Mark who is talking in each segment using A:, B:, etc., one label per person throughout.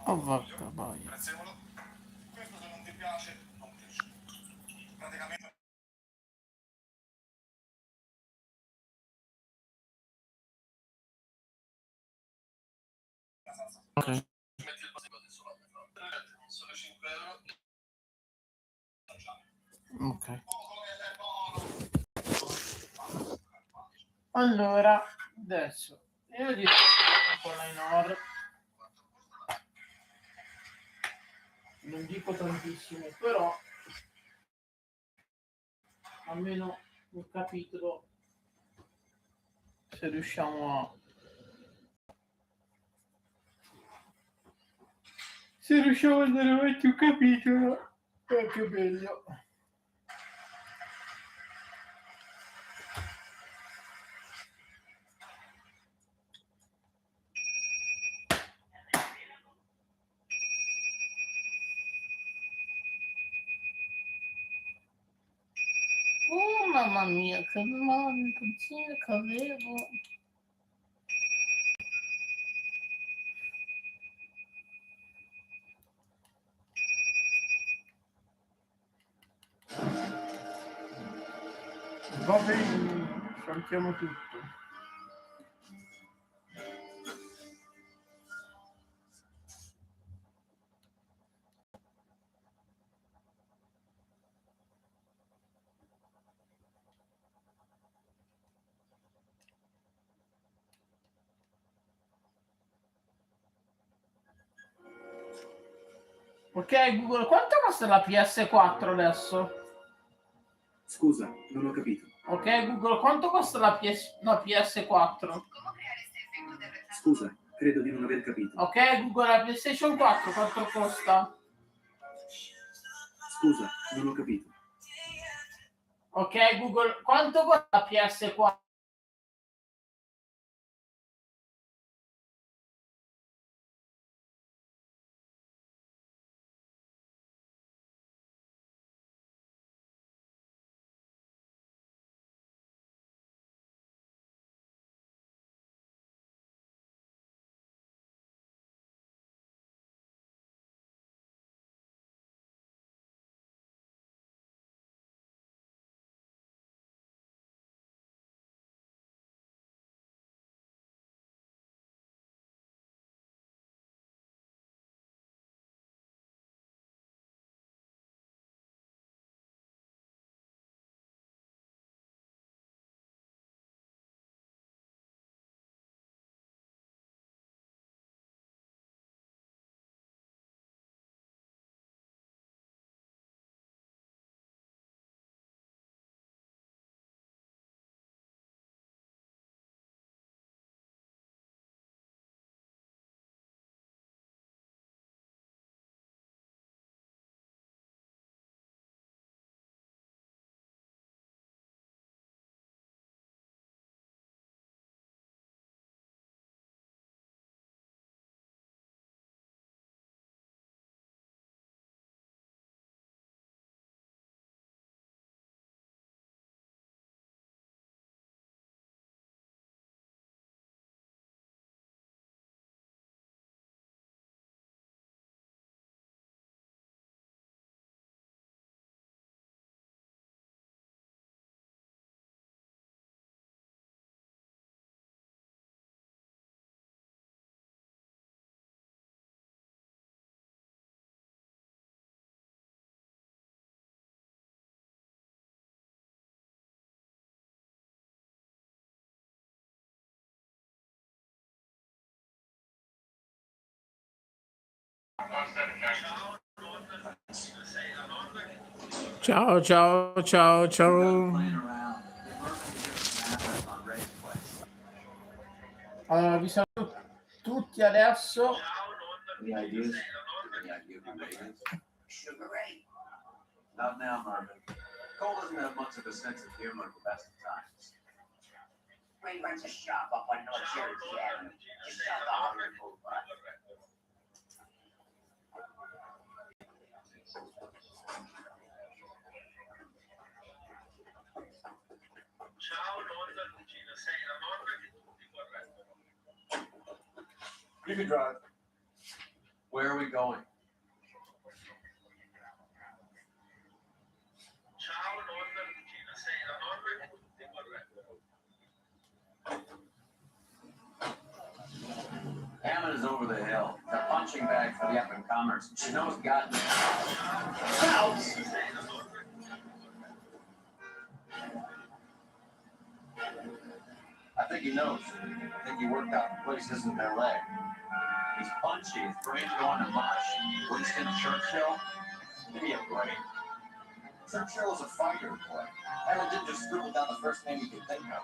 A: Oh, porca boia. Ok. Ok. Allora, adesso io direi con la noire. Non dico tantissimo, però almeno un capitolo, se riusciamo a andare avanti un capitolo è più meglio. Oh mamma mia, che male che avevo. Va bene, saltiamo tutto. Ok Google, quanto costa la PS4 adesso?
B: Scusa, non ho capito.
A: Ok Google, quanto costa la PS4?
B: Scusa, credo di non aver capito.
A: Ok Google, la PlayStation 4 quanto costa?
B: Scusa, non ho capito.
A: Ok Google, quanto costa la PS4? Ciao, ciao, ciao, ciao. Allora, vi saluto tutti adesso.
C: Not now, Marvin. Cole doesn't have much of a sense of humor at the best of times.
D: He runs a shop up on North Jersey Avenue. Just south of Hollywood Boulevard.
E: Ciao nonna, cugina, sei la nonna che tutti vorrebbero.
C: You can drive. Where are we going? Hammond is over the hill. The punching bag for the up-and-comers. She knows God. House! I think he knows. I think he worked out the place isn't their leg. He's punchy. His brain's going to mush. Winston Churchill? Give me a break. Churchill is a fighter, boy. Hammond didn't just scribble down the first name he could think of.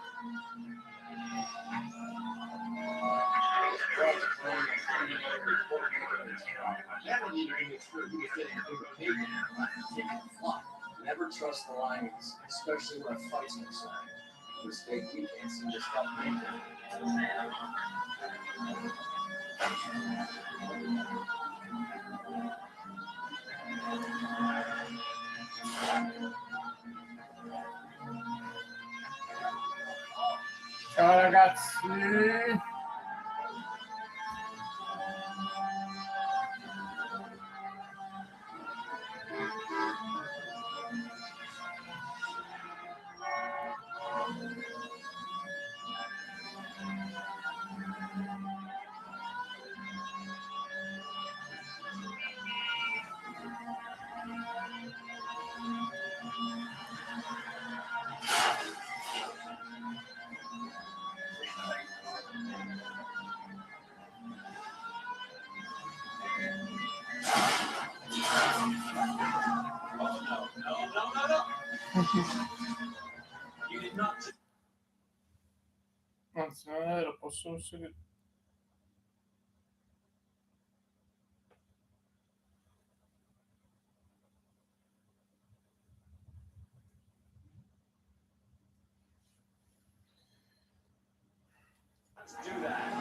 E: Never trust the Lions, especially when a fight's concerned. A mistake we can't seem to stop making.
A: Ciao ragazzi.
C: You did not.
A: Anzi, non è vero, posso seguire.
C: Let's do that.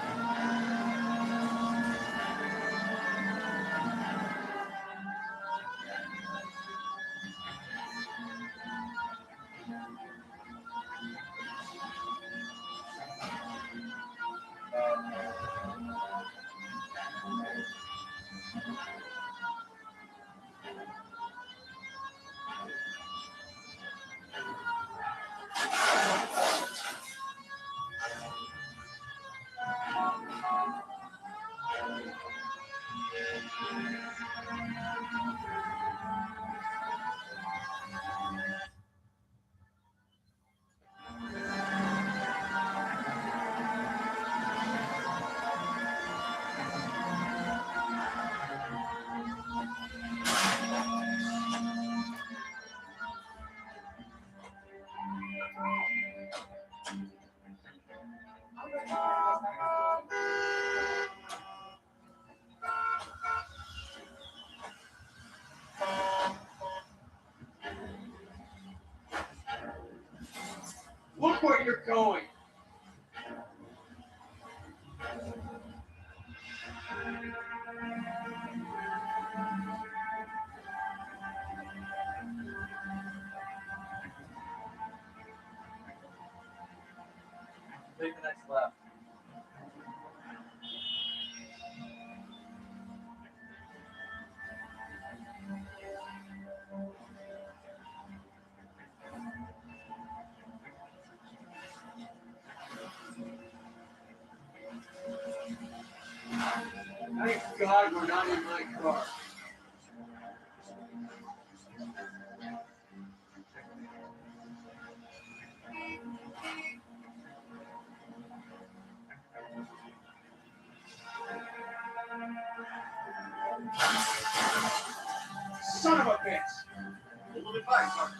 C: Look where you're going. Take the next left. Thank God we're not in my car. Son of a bitch! A little bit back, Sergeant.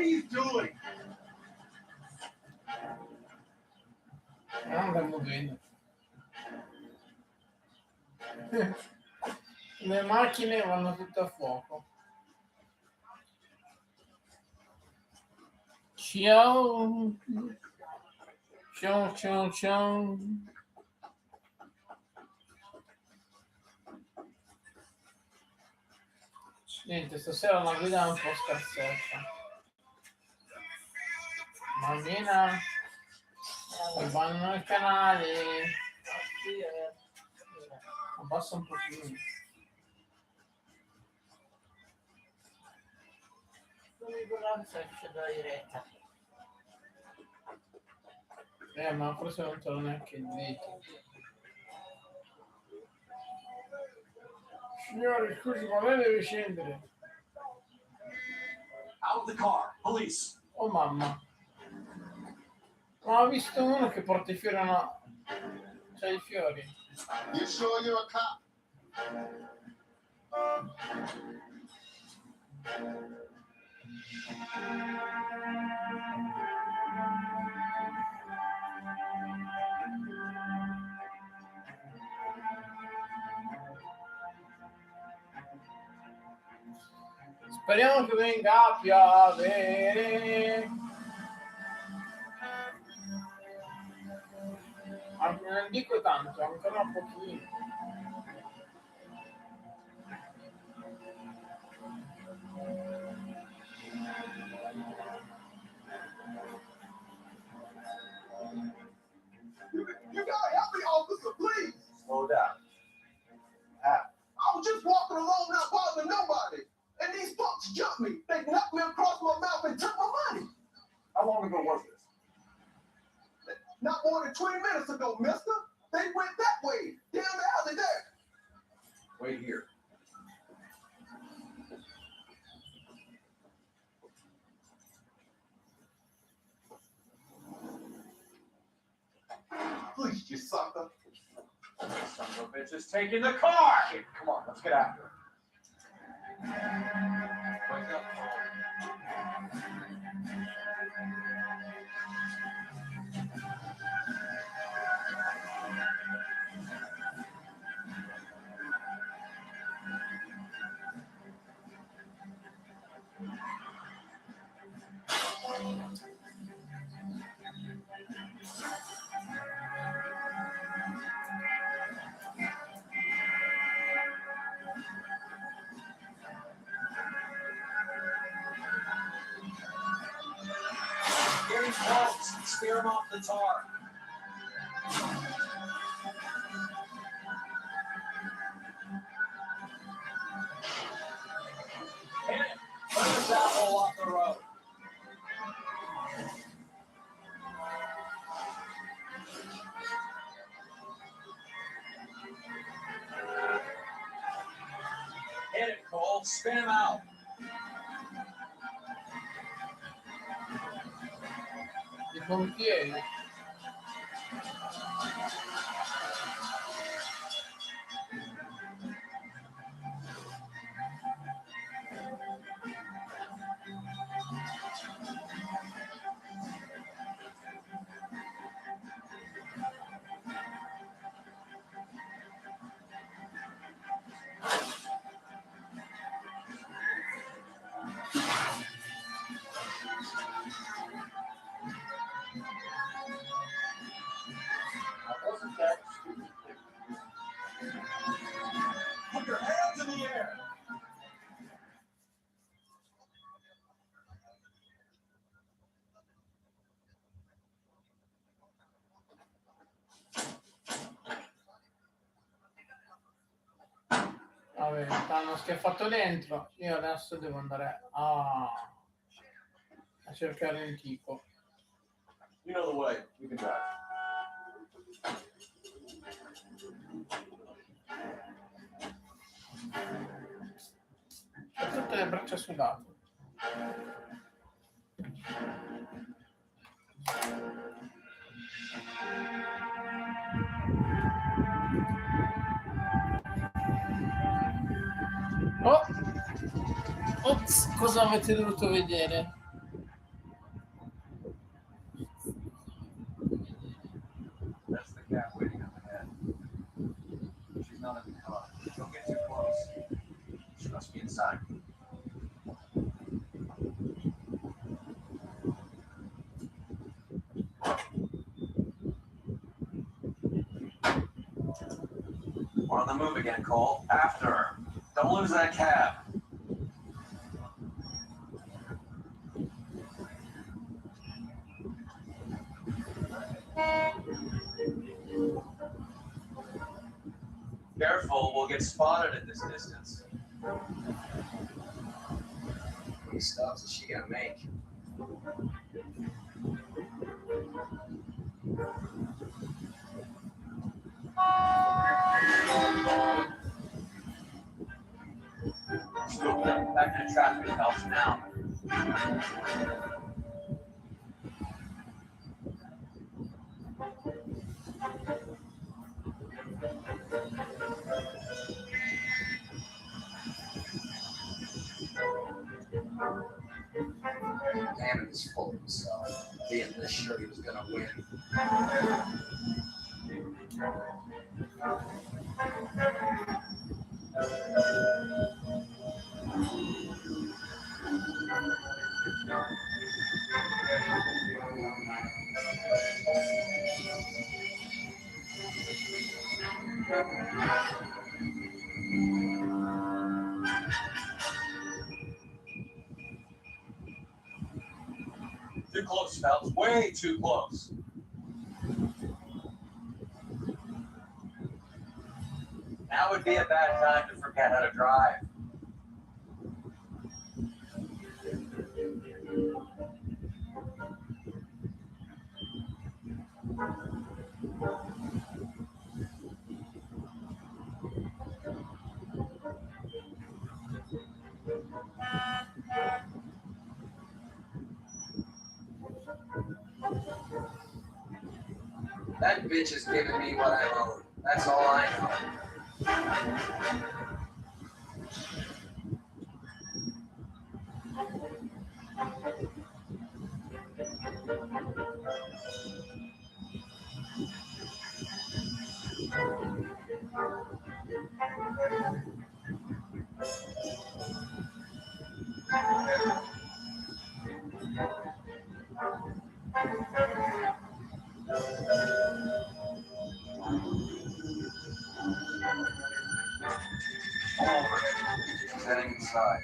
C: he's doing.
F: Non andiamo bene. Le macchine vanno tutte a fuoco. Ciao. Ciao ciao ciao. Niente, stasera la guida è un po' scarsetta. Bambina, vanno il canale. Abbassa un pochino.
A: Non mi guardare se c'è la diretta.
F: Ma forse non te l'ho neanche detto. Signore, scusi, ma lei deve scendere.
C: Out of the car, police.
F: Oh mamma. Ma ho visto uno che porta i fiori a una... C'ha i fiori.
C: You sure you're a cop?
F: Speriamo che venga a piovere. Non dico tanto, ancora un pochino.
C: You gotta help me, officer, please.
E: Slow down.
C: I was just walking along, not bothering nobody. And these punks jumped me. They knocked me across my mouth and took my money.
E: How long ago was this?
C: Not more than 20 minutes ago, mister. They went that way, down the alley there.
E: Wait here.
C: Please, you sucker.
E: Son of a bitch is taking the car! Hey, come on, let's get after it. Wake up, Here he comes. Steer him off the tar. Hit it. Put his apple off the road. Hit it, Cole. Spin him out.
F: I pompieri.
E: Wasn't that stupid?
C: Put your hands in the air.
F: Vabbè, hanno schiaffato dentro. Io adesso devo andare a cercare il tipo.
E: You know the way. You can drive.
F: Ho tutte le braccia sudate. Oh! Ops, cosa avete dovuto vedere?
C: none of it. Come on. Don't get too close. She must be inside. We're on the move again, Cole. After her. Don't lose that cab. Careful, we'll get spotted at this distance.
E: How many stops is she gonna make?
C: Back to the traffic helps now.
E: Hammond is full of himself. Being this sure he was gonna win.
C: Too close, Phelps. Way too close. Now would be a bad time to forget how to drive.
E: That bitch is giving me what I owe. That's all I know.
C: All over. She's heading inside.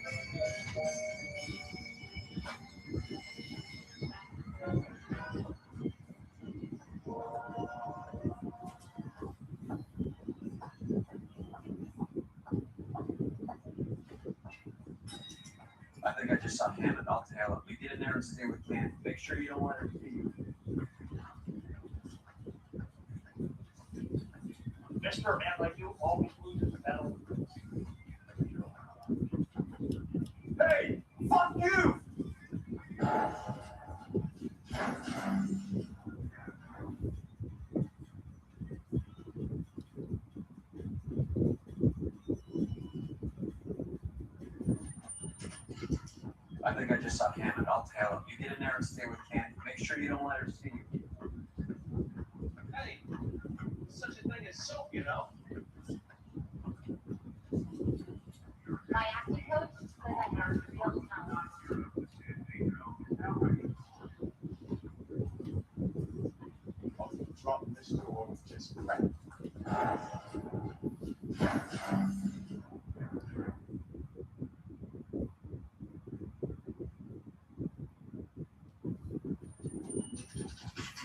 C: I think I just saw Hammond. I'll tail him. You get in there and stay with Ken. Make sure you don't let her see you.
G: Mister, man like you always loses the battle.
C: Hey! Fuck you! I think I just saw Hammond. I'll tail him. You get in there and stay with Ken. Make sure you don't let her see you.
G: Hey, such a thing as soap, you know.
H: My acting coach says I have real talent.
G: I'll drop this door with just crap.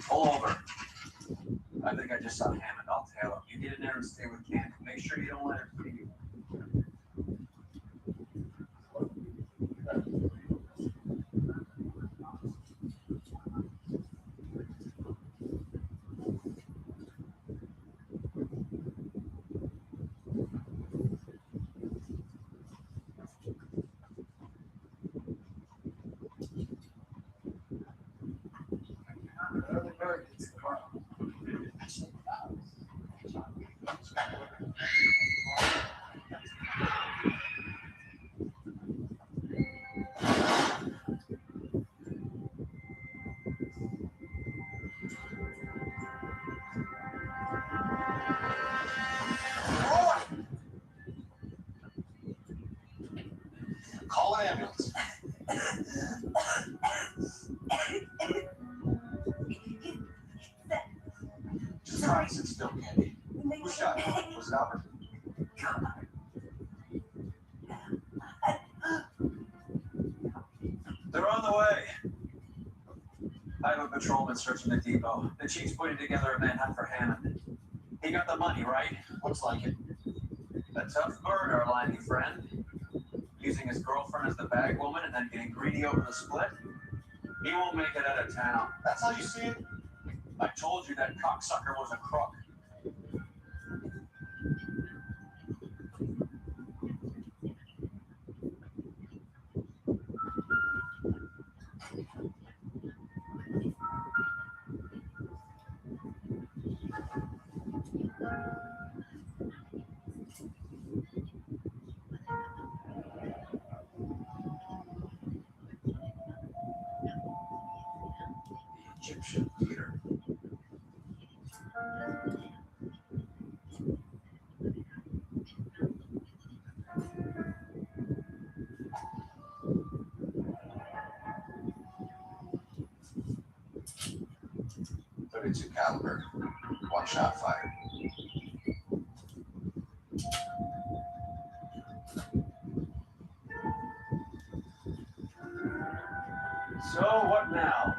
C: Pull over. I think I just saw Hammond. I'll tail him. You get in there and stay with Ken. Make sure you don't let her see you.
E: Early bird gets the worm.
C: Call an ambulance. Just try to sit still, Candy. Who shot you? Was it Albert? They're on the way. I have a patrolman searching the depot. The chief's putting together a manhunt for Hammond. He got the money, right? Looks like it. A tough bird, our liney friend. Using his girlfriend as the bag woman and then getting greedy over the split. He won't make it out of town. That's how you see it? I told you that cocksucker was a crook. The Egyptian leader. .32 caliber. One shot fired. So what now?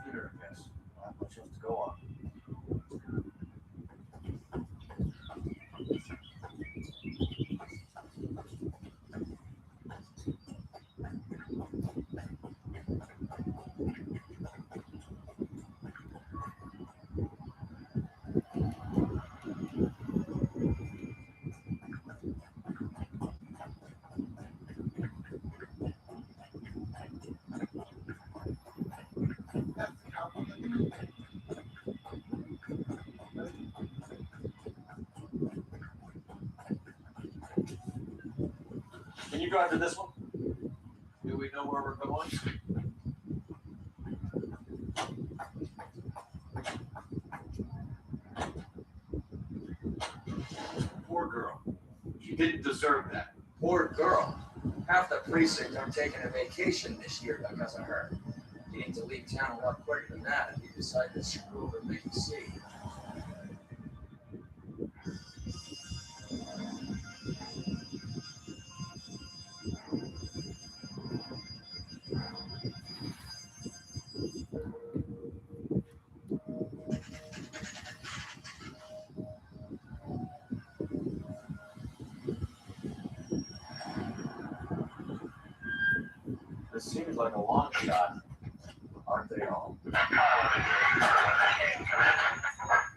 C: Theater, I guess. Not much else to go on. Can you drive to this one? Do we know where we're going? Poor girl. She didn't deserve that.
E: Poor girl. Half the precinct are taking a vacation this year because of her. You need to leave town a lot quicker than that if you decide to screw over Mickey C.
C: This seems like a long shot. Aren't they all?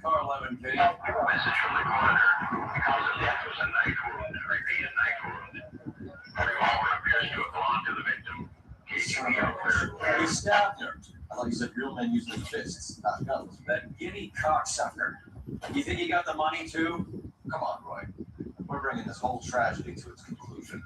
C: Car 11, K.
I: Message from the coroner. Cause of death was a knife wound. Repeat, a knife wound. A revolver appears to have belonged to the victim. He's coming out there.
C: He stabbed her. I thought you said real men use their fists, not guns. That guinea cocksucker. You think he got the money too? Come on, Roy. We're bringing this whole tragedy to its conclusion.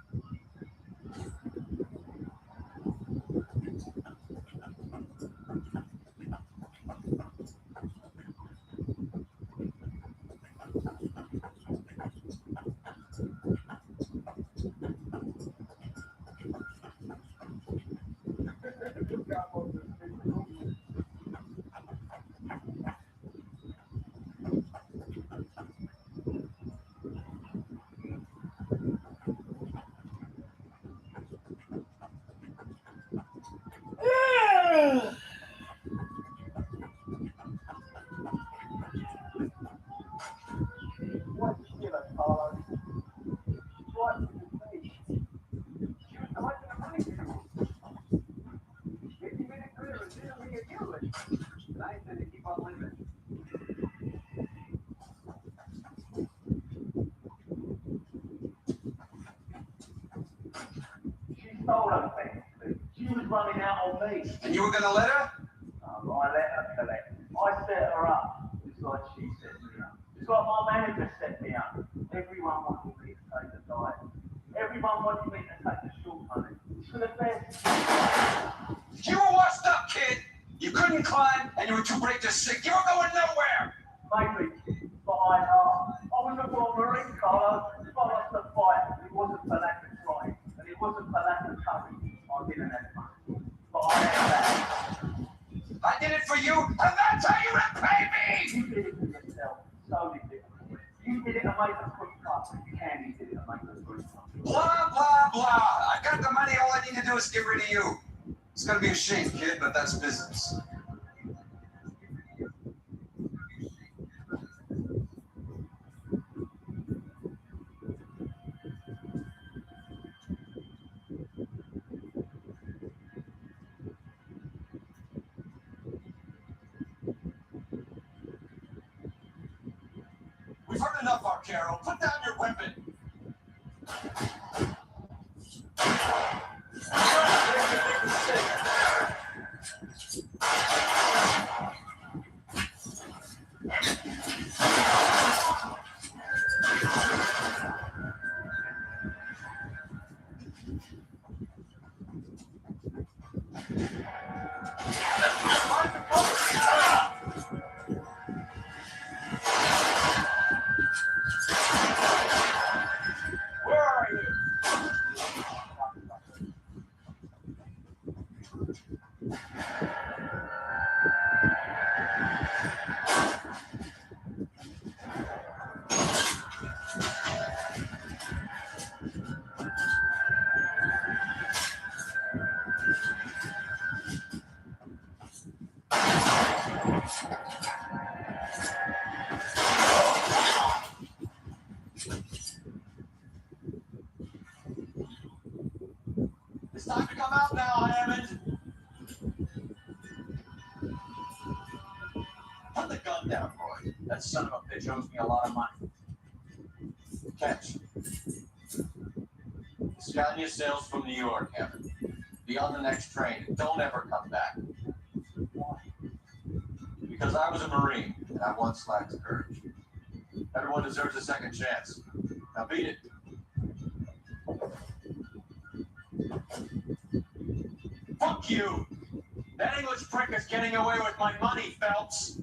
G: She was running out on me.
C: And you were gonna let her?
G: I let her collect. I set her up, just like she set me up. Just like my manager set me up. Everyone wanted me to take the diet. Everyone wanted me to take the shortcut. It's for the best.
C: You were washed up, kid. You couldn't climb, and you were too brave to sink. You were going nowhere.
G: Maybe, but I was a Royal Marine, Carlo. If I lost the fight, it wasn't for lack of trying, and it wasn't
C: blah. I got the money. All I need to do is get rid of you. It's gonna be a shame, kid, but that's business. We've heard enough, Arcaro. Put down your weapon. Where are you? It's time to come out now, Hammond. Put the gun down, Roy. That son of a bitch owes me a lot of money. Catch. Scania sails from New York, Hammond. Be on the next train and don't ever come back. Why? Because I was a Marine and I once lacked courage. Everyone deserves a second chance. Now beat it. Fuck you! That English prick is getting away with my money, Phelps!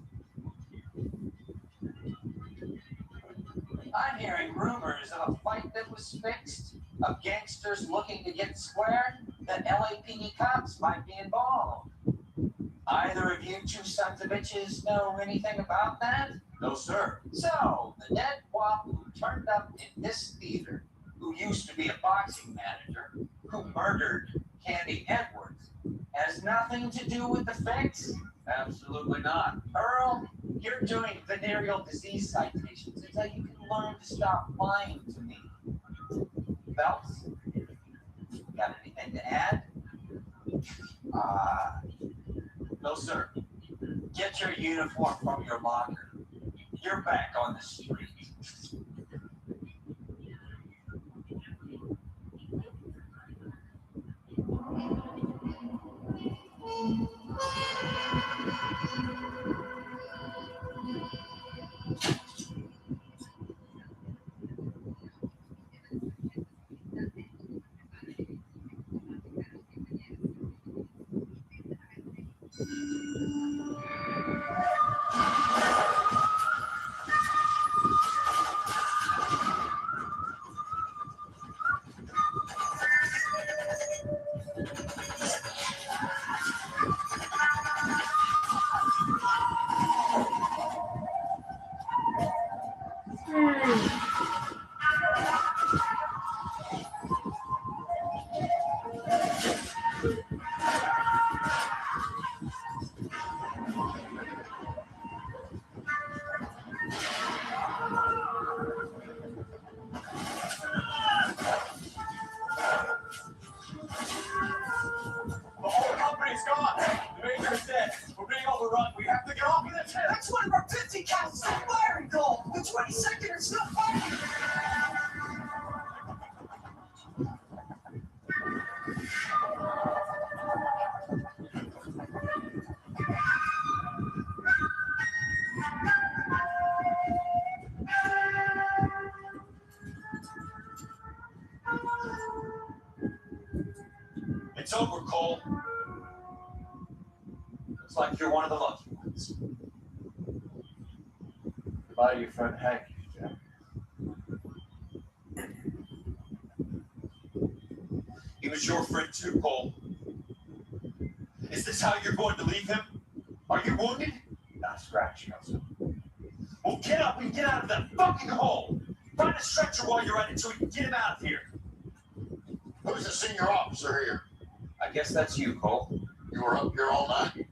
D: I'm hearing rumors of a fight that was fixed, of gangsters looking to get square, that LAPD cops might be involved. Either of you two sons of bitches know anything about that?
C: No, sir.
D: So, the dead wop who turned up in this theater, who used to be a boxing manager, who murdered Candy Edwards, has nothing to do with the fix?
C: Absolutely not.
D: Earl, you're doing venereal disease citations until you can learn to stop lying to me. Phelps, got anything to add?
C: No, sir.
D: Get your uniform from your locker. You're back on the street.
C: The whole company's gone. The major's dead. We're being overrun. We have to get off of this.
E: That's one of our 50 counts of firing goal. The 22nd is still firing.
C: It's over, Cole. Looks like you're one of the lucky ones. Goodbye to your friend Hank, Jack. He was your friend too, Cole. Is this how you're going to leave him? Are you wounded? Not a scratch, Joseph. Well, get up and get out of that fucking hole. Find a stretcher while you're at it so we can get him out of here. Who's the senior officer here?
D: I guess that's you, Cole.
C: You were up here all night?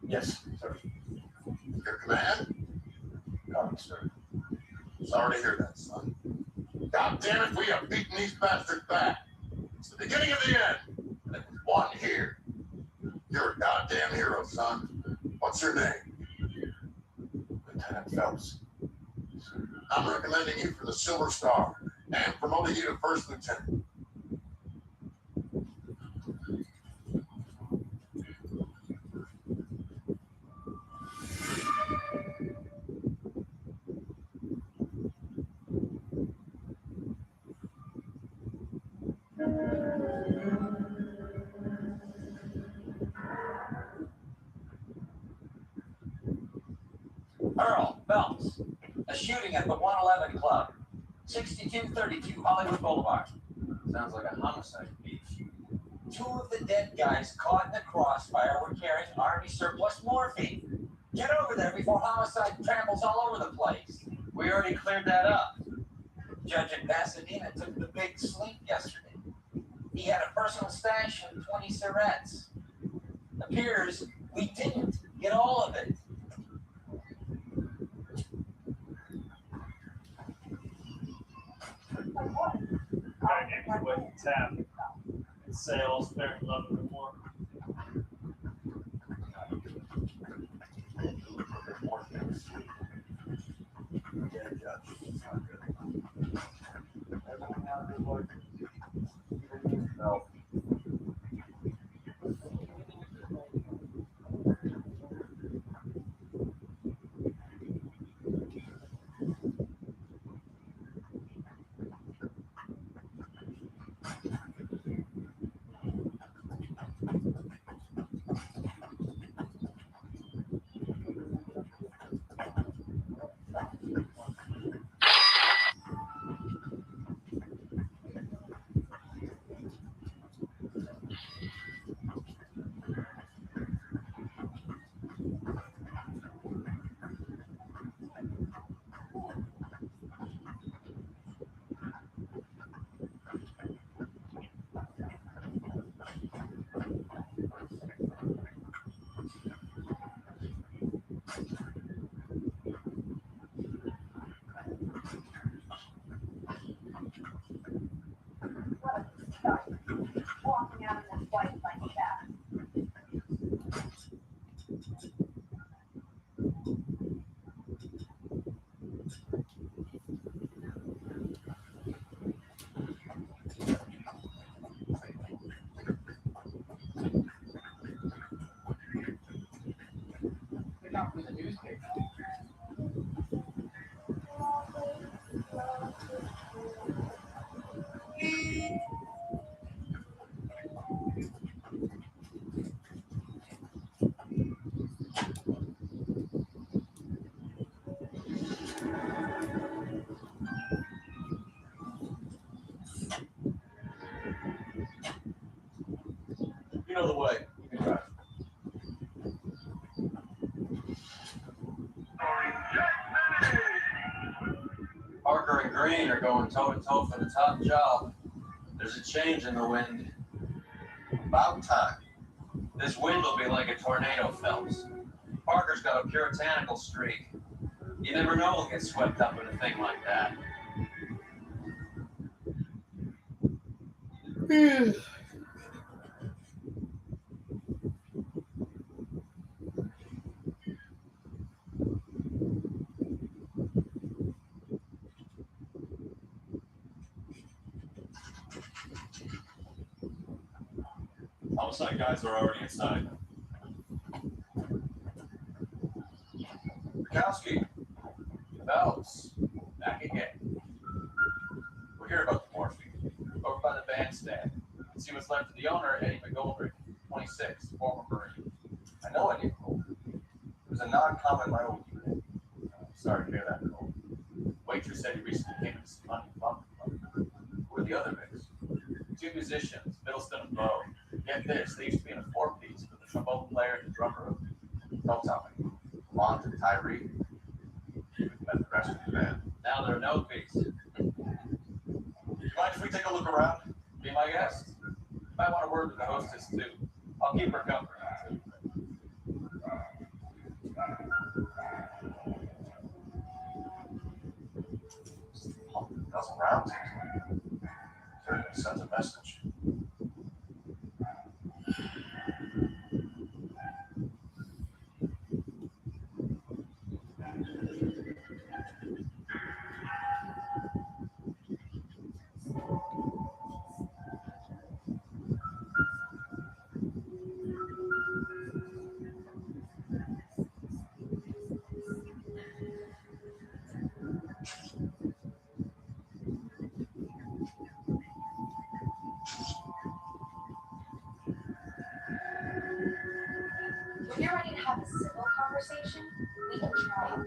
D: Yes, sir.
C: Your command?
D: Copy, sir.
C: Sorry to hear that, son. God damn it, we have beaten these bastards back. It's the beginning of the end. And there's one here. You're a goddamn hero, son. What's your name?
D: Lieutenant Phelps.
C: I'm recommending you for the Silver Star and promoting you to first lieutenant.
D: Earl Phelps. A shooting at the 111 Club. 6232 Hollywood Boulevard. Sounds like a homicide beef. Two of the dead guys caught in the crossfire were carrying Army surplus morphine. Get over there before homicide tramples all over the place. We already cleared that up. Judge in Pasadena took the big slink yesterday. He had a personal stash of 20 cigarettes. Appears we didn't get all of it.
G: Next way tap. Sales, fair and love and more.
C: Yeah, Judge. It's not good. Everything out of work. No.
H: Walking out in that white like that.
F: They're not from the newspaper.
D: You know the way. You can drive. Parker and Green are going toe-to-toe for the top job. There's a change in the wind. About time. This wind will be like a tornado, Phelps. Parker's got a puritanical streak. You never know he'll get swept up in a thing like that.
C: Homicide guys are already inside.
D: Bukowski. Phelps. Back again. We're here about the morphine. Over by the bandstand. See what's left of the owner, Eddie McGoldrick, 26, former Marine. I know Eddie McGoldrick. He was a non-com in my old unit. Sorry to hear that, Cole. Waitress said he recently came to some money from Who are the other mix? Two musicians, Middleston and Bow. Get this, they used to be in a four-piece with the trombone player and the drummer. Don't tell me. Lon and Tyree. We've met the rest of the band. Now they're no piece.
C: Mind if we take a look around? Be my guest. Might want a word with the hostess too. I'll keep her company. A dozen rounds. Certainly sends a message.
H: When you're ready to have a civil conversation, we can try it.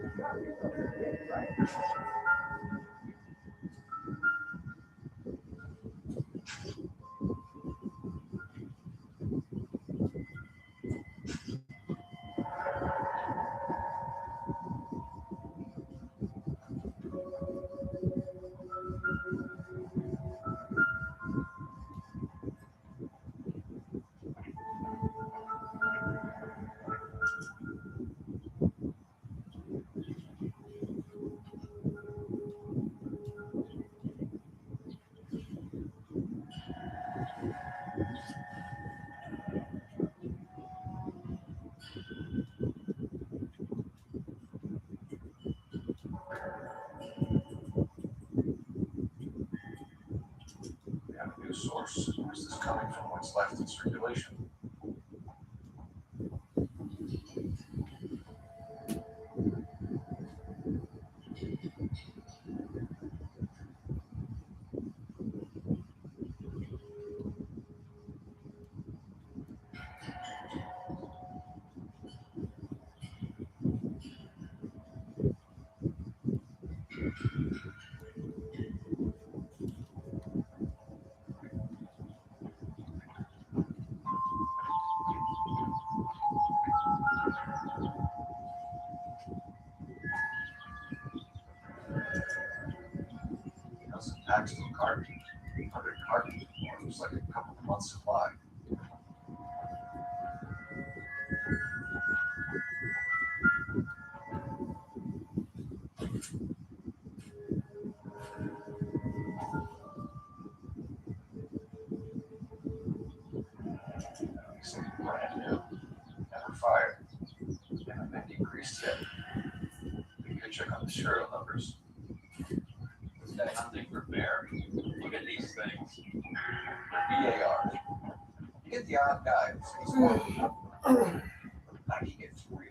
C: We have a new source. Where's this coming from? What's left in circulation? Nelson packs to a carton. 100 cartons. It was like a couple of months' supply. These things are brand new. Never fired. Haven't been decreased yet. We could check on the serial numbers. This guy hunting for bear. Look at these things. They're BARs. You get the odd guy who sees one. How do you get three?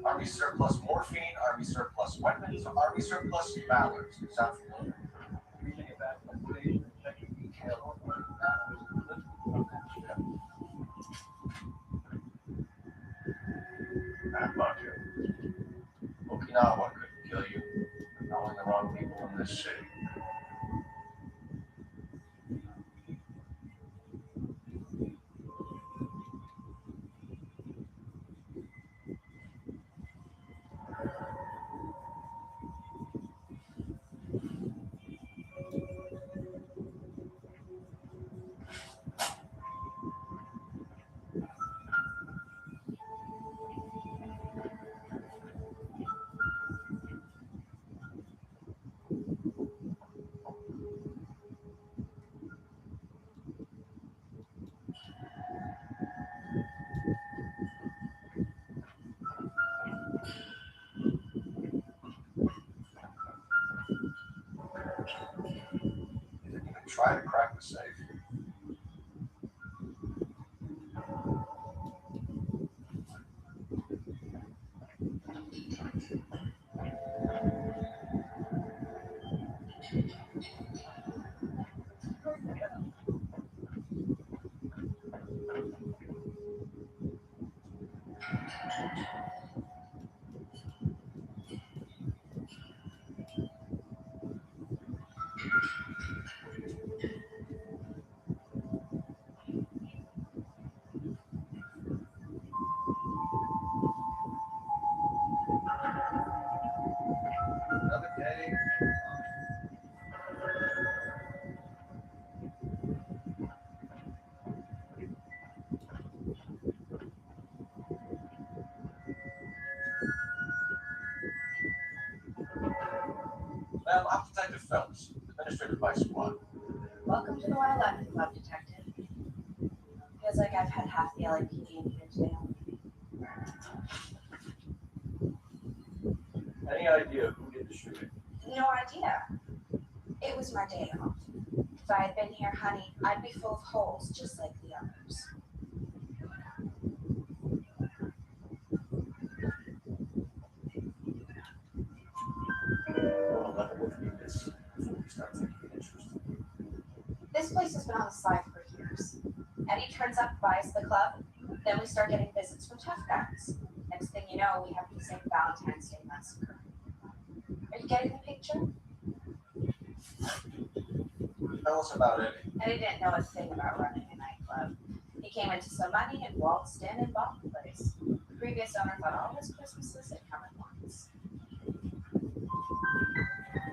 C: Army surplus morphine, Army surplus weapons, Army surplus mallards. Sound familiar?
G: Reading about the station and checking detail on what battles
C: Bad luck here. Okinawa couldn't kill you. Knowing the wrong people in this city. You didn't even try to crack the safe. Another day. Well, I'm Detective Phelps, Administrative Vice Squad.
H: Welcome to the 111 Club, Detective. Feels like I've had half the LAPD in here today.
C: Any idea who did the shooting?
H: No idea. It was my day off. If I had been here, honey, I'd be full of holes just like the others.
C: Well, let me look at this before we start taking an interest.
H: This place has been on the slide for years. Eddie turns up, buys the club, then we start getting visits from tough guys. Next thing you know, we have the same Valentine's Day massacre. Are you getting the picture?
C: Tell us about Eddie.
H: Eddie didn't know a thing about running a nightclub. He came into some money and waltzed in and bought the place. The previous owner thought all his Christmases had come at once.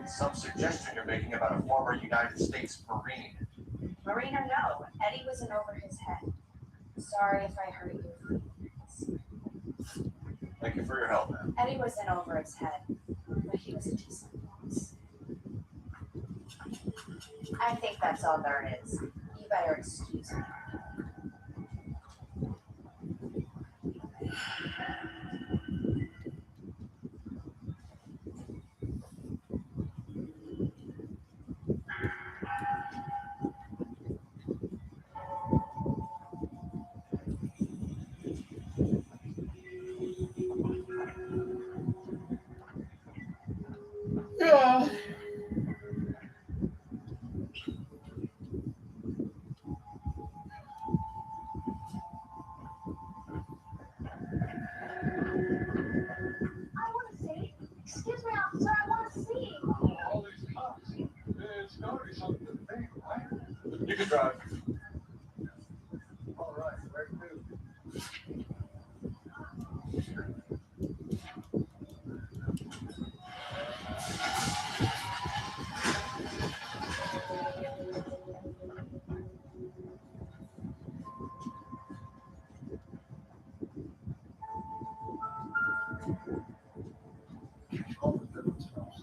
C: Some suggestion you're making about a former United States Marine.
H: Marine or no, Eddie was in over his head. Sorry if I hurt your feelings.
C: Thank you for your help, man.
H: Eddie was in over his head, but he was a decent boss. I think that's all there is. You better excuse me.
F: Yeah.
H: I want to see. Excuse me, officer, I want to see.
I: All these cops. It's gotta be something to think, right?
C: You can drive.
I: All right, where to? All the different smells.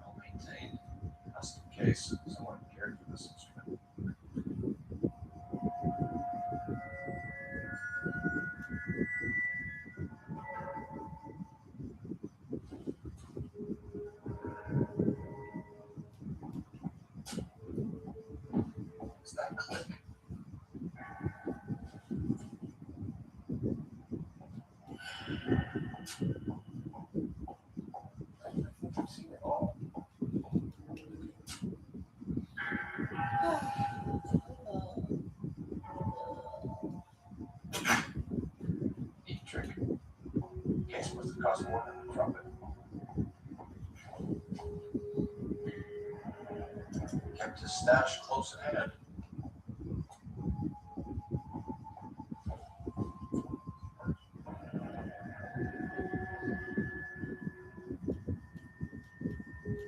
C: Well maintained. Just in case someone cared for this instrument. It's that click. I think I've seen it all. Neat trick. Case must have cost more than the trumpet. Kept his stash close at hand.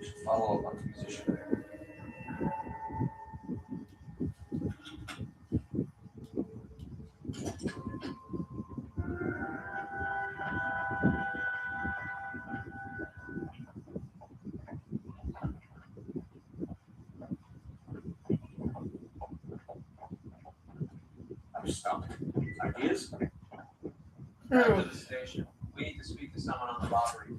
C: Should follow up on the musician. I'm stumped. Ideas?
E: Back to the station. We need to speak to someone
D: robbery.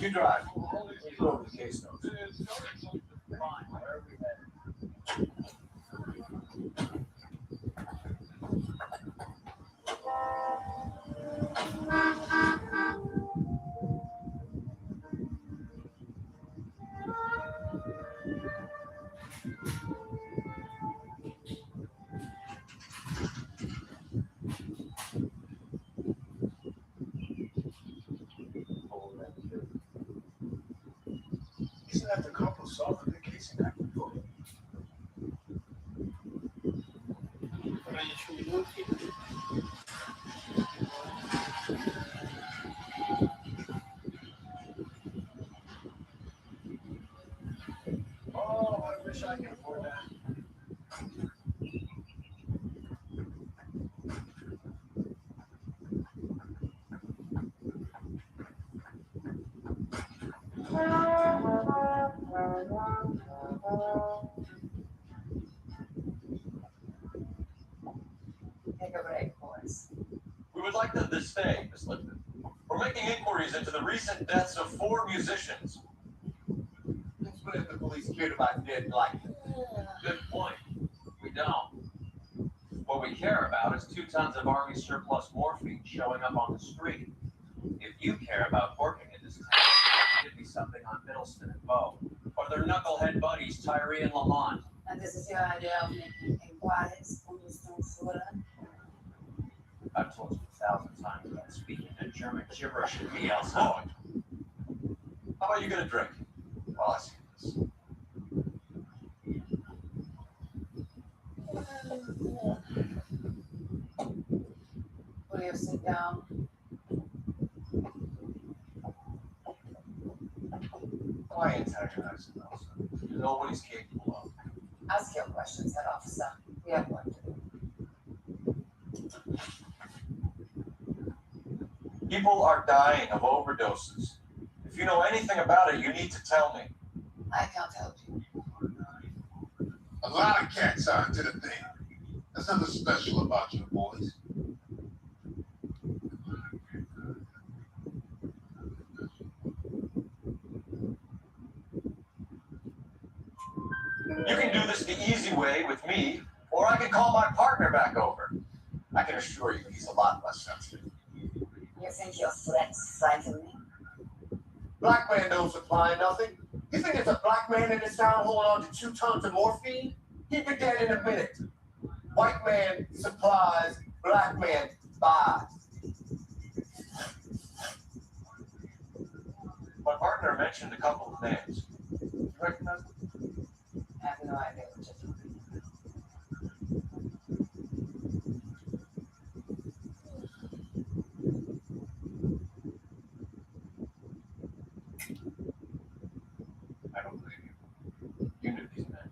D: You drive. You go over the case notes.
I: Isn't that the couple solving the case in that before?
F: Tra 10 minuti.
I: Oh, I wish I could afford that.
H: Take a break, boys.
C: We would like them to stay, Miss Lipton. We're making inquiries into the recent deaths of 4 musicians.
D: That's what if the police cared about dead life.
C: Good point. We don't. What we care about is 2 tons of Army surplus morphine showing up on the street. If you care about working in this town, give me something on Middleston and Bow, or their knucklehead buddies Tyree and Lamont.
H: And this is your idea of making inquiries on this Florida?
C: I've told you 1,000 times about speaking that German gibberish and me outside. How about you get a drink while I see this?
H: Will you sit down?
C: Why antagonize him, Elsa? You know what he's capable of.
H: Ask your questions, head officer. We have work to do.
C: People are dying of overdoses. If you know anything about it, you need to tell me.
H: I can't help you.
I: A lot of cats are into the thing. There's nothing special about you boys.
C: You can do this the easy way with me, or I can call my partner back over. I can assure you he's a lot less sensitive.
H: You think your threats frighten me?
D: Black man don't supply nothing. You think there's a black man in this town holding on to 2 tons of morphine? He'd be dead in a minute. White man supplies, black man buys.
C: My partner mentioned a couple of names. You recognize them?
H: I have no idea what you're talking about.
C: I don't believe you. You knew these men.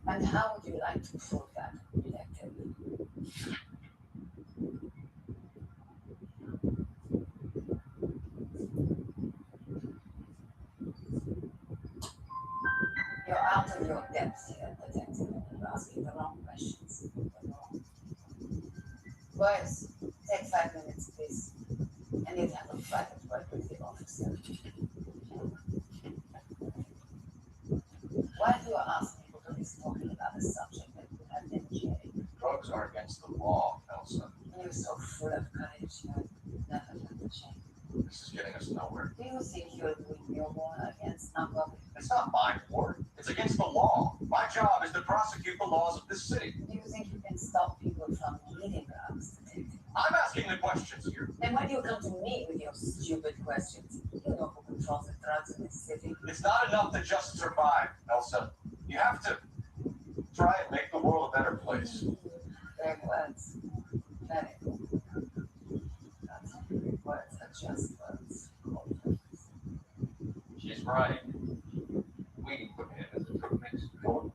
H: And how would you like to prove that, detective? You're out of your depth here, detective. You're asking the wrong questions. Boys, take 5 minutes, please. I need to have a private word with the officer. Why do you ask people to be talking about a subject that you have in jail?
C: Drugs are against the law, Elsa.
H: You're so full of courage, you never have to change.
C: This is getting us nowhere.
H: Do you think you're doing your war against narcotics?
C: It's not my war. It's against the law. My job is to prosecute the laws of this city.
H: Do you think you can stop people from needing drugs, detective?
C: I'm asking the questions here.
H: Then why do you come to me with your stupid questions? You know who controls the drugs in this city.
C: It's not enough to just survive, Elsa. You have to try and make the world a better place.
H: Great words. Very good. That's words are just words.
C: She's right. We can put him as a cook mix.
E: Do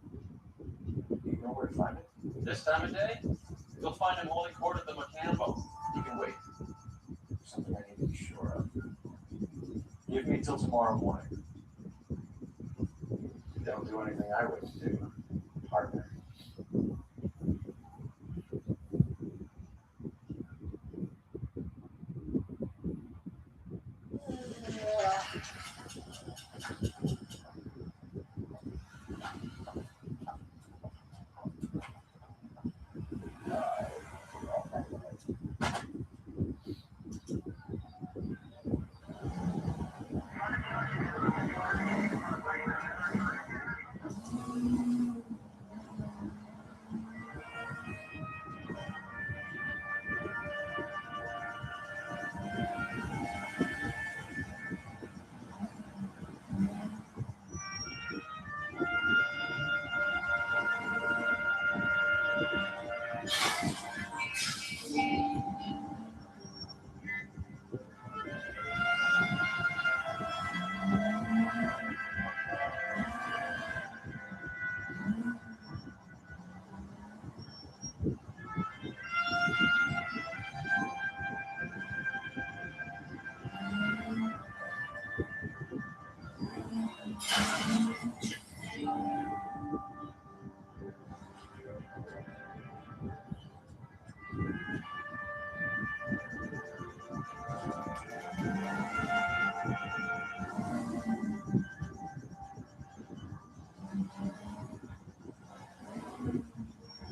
E: you know where to find it?
C: This time of day, you'll find him holding court at the Macambo.
E: You can wait. Something I need to be sure of. Give me till tomorrow morning. Don't do anything I wouldn't do, partner.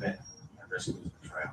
C: Then, I risk losing the trail.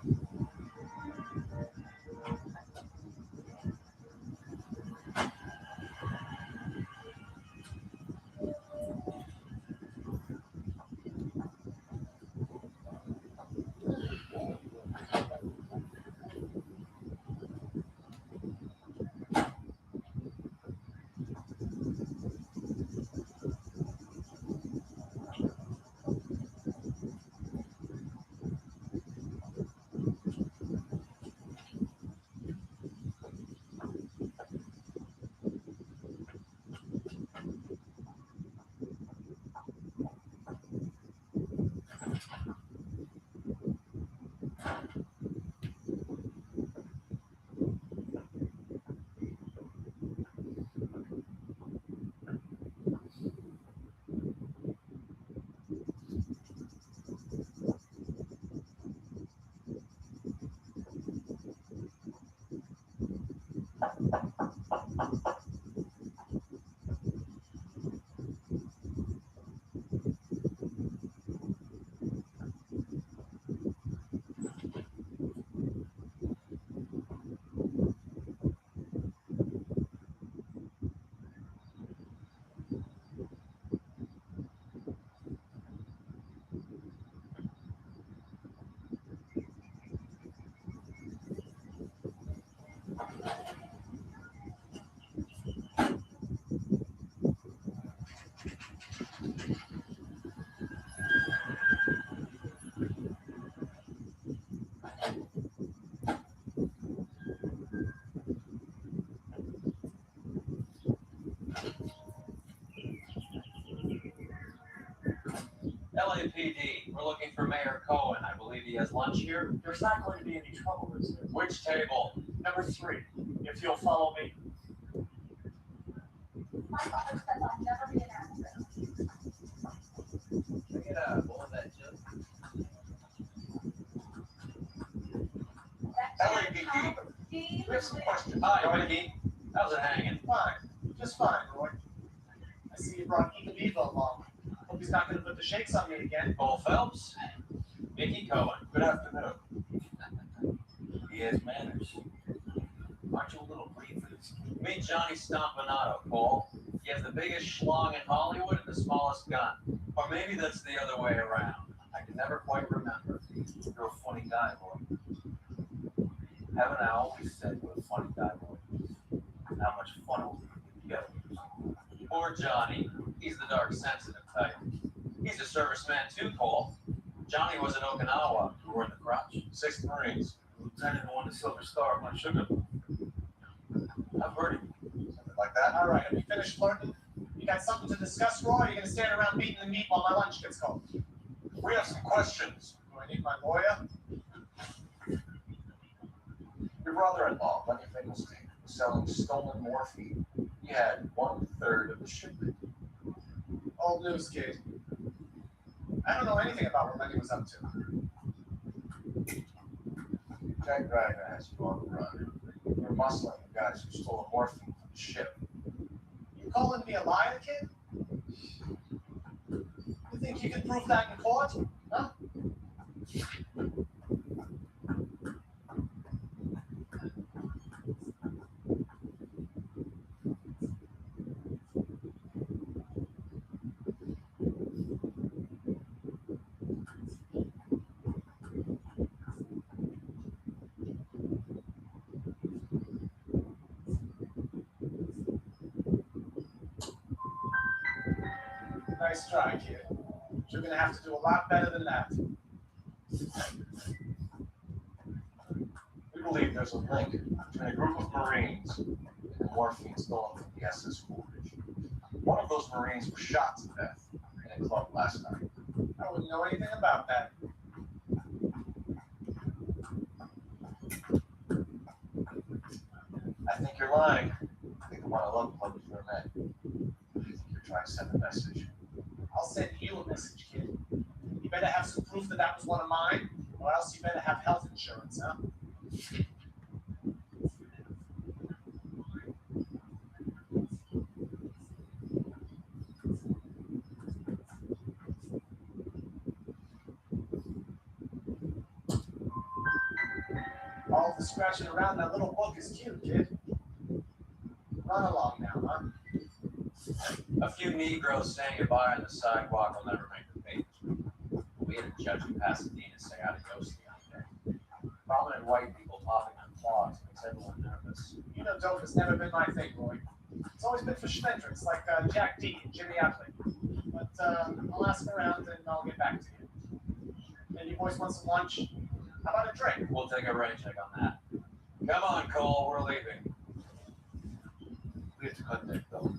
C: LAPD, we're looking for Mayor Cohen. I believe he has lunch here.
G: There's not going to be any trouble, is there?
C: Which table?
G: Number 3, if you'll follow me.
H: My father says I'll never be an actress.
E: Can I get a bowl of that junk?
C: LAPD, we have some questions. Hi, Ricky. How's it hanging?
G: Fine, just fine, Roy. I see you brought Ethan Vivo along. Hope he's not going to put the shakes on me again.
C: Paul Phelps. Mickey Cohen.
E: Good afternoon. He has manners. Aren't you a little green for this?
C: Meet Johnny Stompanato, Paul. He has the biggest schlong in Hollywood and the smallest gun. Or maybe that's the other way around. I can never quite remember.
E: You're a funny guy, boy. Haven't I always said you're a funny guy, boy? How much fun it will be together.
C: Poor Johnny. He's the dark, sensitive type. He's a serviceman too, Paul. Johnny was in Okinawa.
E: You were in the crotch.
C: 6th Marines.
E: Lieutenant who won the Silver Star of my sugar. I've heard of you.
C: Something like that.
G: All right, have you finished flirting?
C: You got something to discuss, Roy, or are you going to stand around beating the meat while my lunch gets cold?
J: We have some questions.
C: Do I need my lawyer?
D: Your brother-in-law, Lenny Finkelstein, was selling stolen morphine. He had 1/3 of the shipment.
C: Old news, kid. I don't know anything about what Lenny was up to.
D: Jack Ryder has you on the run. You're muscling the guys who stole morphine from the ship.
C: You calling me a liar, kid? You think you can prove that in court? Huh? Nice try, kid. But you're going to have to do a lot better than that.
D: We believe there's a link between a group of Marines and the morphine stolen from the SS Coolidge. One of those Marines was shot to death in a club last night.
C: I wouldn't know anything about that.
D: I think you're lying. I think the 111 Club is where I met. I think you're trying to send a message.
C: I'll send you a message, kid. You better have some proof that that was one of mine, or else you better have health insurance, huh? All the scratching around that little book is cute, kid. Run along now, huh?
D: A few Negroes saying goodbye on the sidewalk will never make the papers. We had a judge in Pasadena say adios the other day. Prominent white people popping on clogs makes everyone nervous.
C: You know dope has never been my thing, Roy. It's always been for schmendricks like Jack D and Jimmy Utley. But I'll ask around and I'll get back to you. And you boys want some lunch? How about a drink?
D: We'll take a rain check on that. Come on, Cole, we're leaving. We have to cut that though.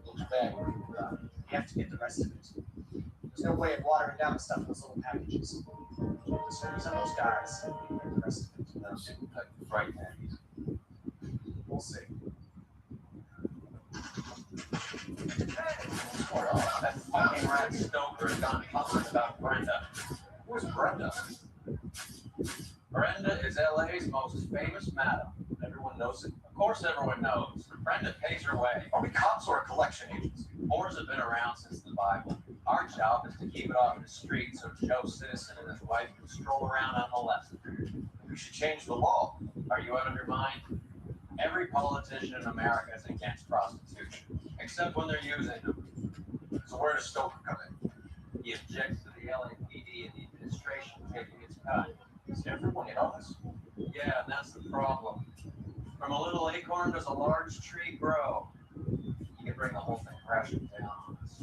D: Looks bad when people die.
C: You have to get the rest of it. There's no way of watering down the stuff in those little packages. As soon as those guys, you get the rest of it.
D: Those super tight fright packages.
C: We'll see.
D: That fucking rat Stoker has gone puzzling about Brenda. Where's Brenda? Brenda is LA's most famous madam. Everyone knows it. Of course everyone knows. Brenda pays her way. Are we cops or a collection agency? Whores have been around since the Bible. Our job is to keep it off the street so Joe Citizen and his wife can stroll around on the left. We should change the law. Are you out of your mind? Every politician in America is against prostitution, except when they're using them. So where does Stoker come in? He objects to the LAPD and the administration taking its cut. Is everyone in on this? Yeah, and that's the problem. From a little acorn does a large tree grow. You can bring the whole thing crashing down on us.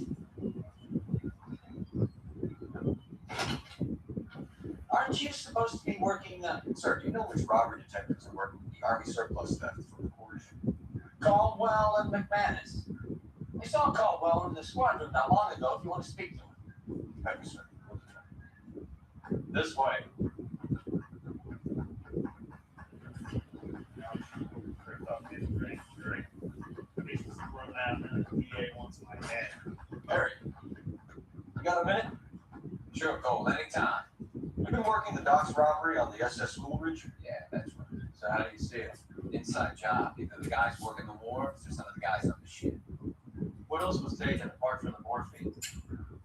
D: Aren't you supposed to be working, sir, do you know which robbery detectives are working the Army surplus theft from the coalition? Caldwell and McManus. I saw Caldwell in the squadron not long ago if you want to speak to him. Thank you, sir. This way. Harry, you got a minute? Sure, Cole, anytime. You've been working the docks robbery on the SS Coolidge? Yeah, that's right. So how do you see it? Inside job. Either the guys working the wharves or some of the guys on the ship. What else was taken apart from the morphine?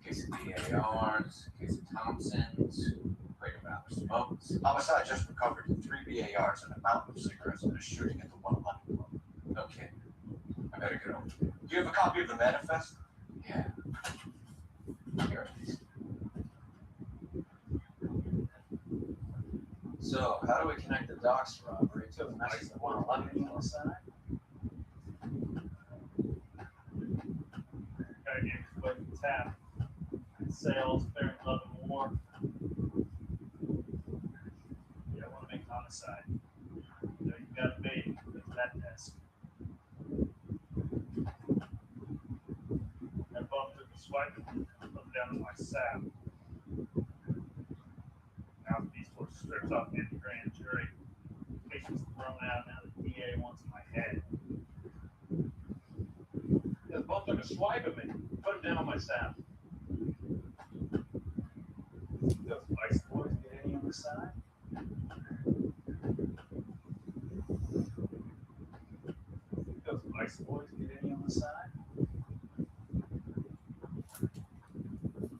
D: Case of BARs, case of Thompsons, crate of Alice smokes. Homicide just recovered 3 BARs and a mountain of cigarettes and a shooting at the 111 Club. Okay. I better get over. Do you have a copy of the manifest? Yeah. Here it is. So, how do we connect the docks robbery to the message that 111 on the side?
G: Gotta get his foot in tap. Sales, fair and love and war. You don't want to make homicide. You know, you gotta be at that desk. swiping, look down at my sap. Mouthpiece was stripped off in the grand jury. Patients thrown out, now the DA wants my head. The bum took a swipe at me, put him down on my sap. Those vice boys get any on the side? Those vice boys get any on the side?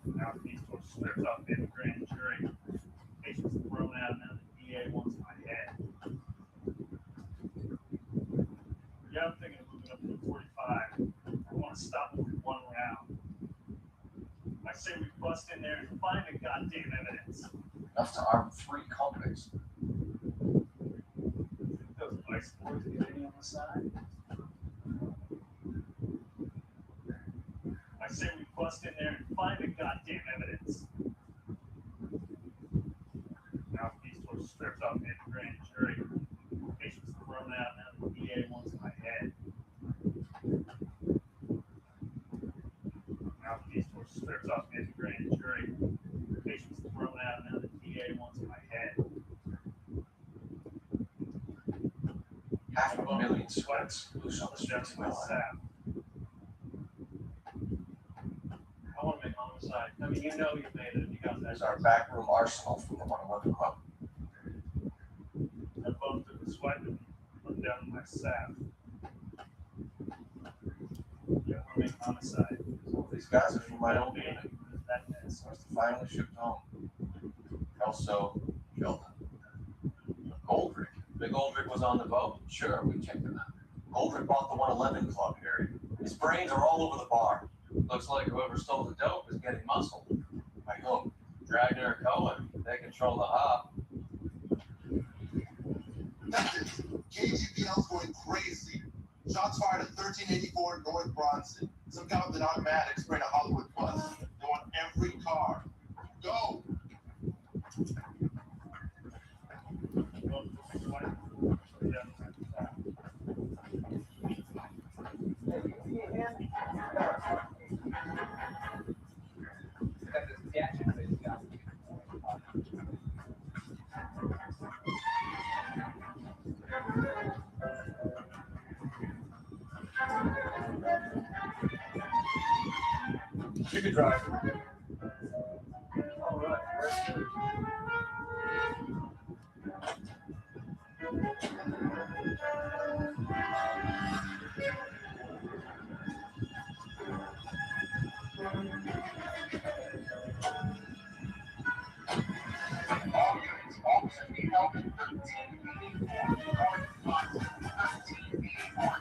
G: Mouthpiece was stripped off in the grand jury. Patients thrown out, now the DA wants my head. Yeah, I'm thinking of moving up to 45. I want to stop him with one round. I say we bust in there and find the goddamn evidence.
C: Enough to arm 3 convicts.
G: Those vice boys get any on the side? I say we bust in there and find the goddamn evidence. Mouthpiece was stripped off in the grand jury. Patients thrown out, now the DA wants my head. Mouthpiece was stripped off in the grand jury. Patients thrown out, now the DA wants my head.
C: $500,000 sweats loose on the streets of
G: my
C: LA.
G: sap. I want to make homicide. I mean, you know you made it. You got that.
C: There's our backroom arsenal from the 111 Club.
G: I bumped it and swiped it, put down on my sap. Yeah, I make homicide.
C: Some of these guys are from my old unit.
G: That mess.
C: I was finally shipped home. Kelso killed him. Goldrick. Big Goldrick was on the boat. Sure, we checked him out. Goldrick bought the 111 Club area. His brains are all over the bar. Looks like whoever stole the dope is getting muscled. By whom? Dragner or Cohen. They control the hub.
J: KGPL's going crazy. Shots fired at 1384 North Bronson. Some guy with an automatic sprayed a Hollywood bus. They want every car. Go!
C: You can drive.
G: All right.
I: All units, officers need help in 1384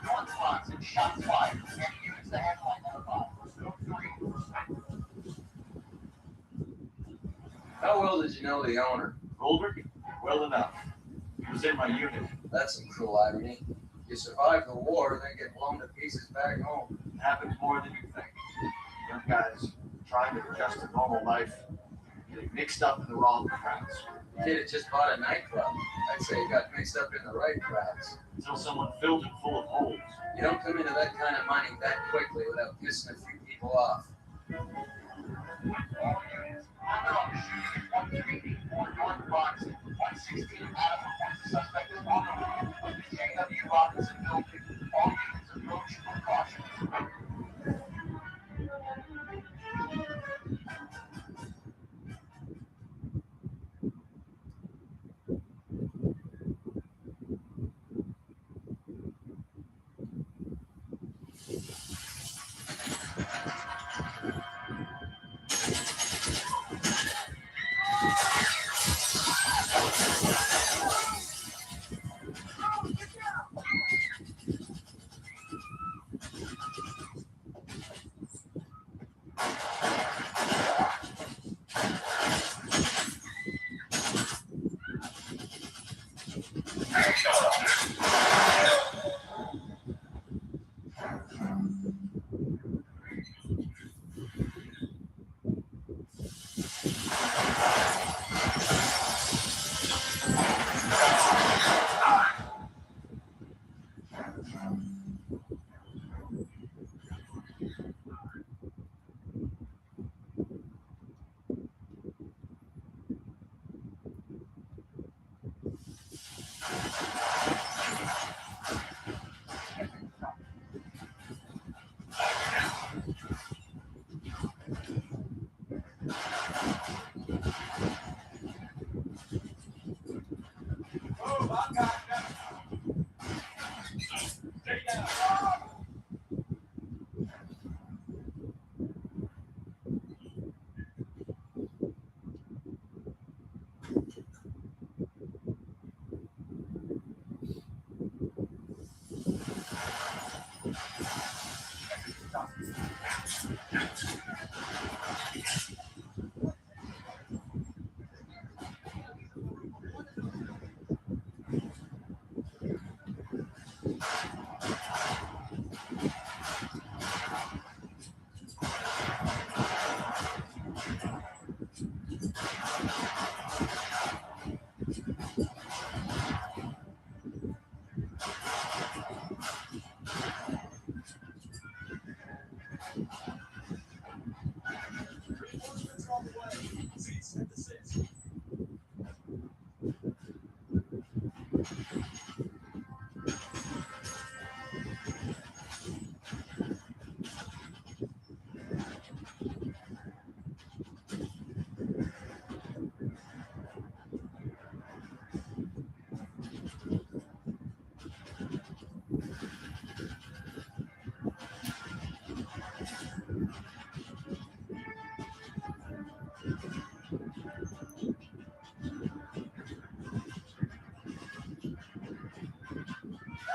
I: North Bronson. Shots fired. Any units that have identified. Scope 3.
E: How well did you know the owner?
C: Goldrick? Well enough. He was in my unit.
E: That's some cruel irony. You survive the war, then get blown to pieces back home.
C: It happens more than you think. Young guys trying to adjust to normal life, getting mixed up in the wrong crowds.
E: Kid had just bought a nightclub. I'd say he got mixed up in the right crowds.
C: Until someone filled it full of holes.
E: You don't come into that kind of money that quickly without pissing a few people off.
I: All units, under on the shooting at 1384 North Bronson. 116 Adam reports the suspect is on the roof of the J.W. Robinson building. All units approach with caution.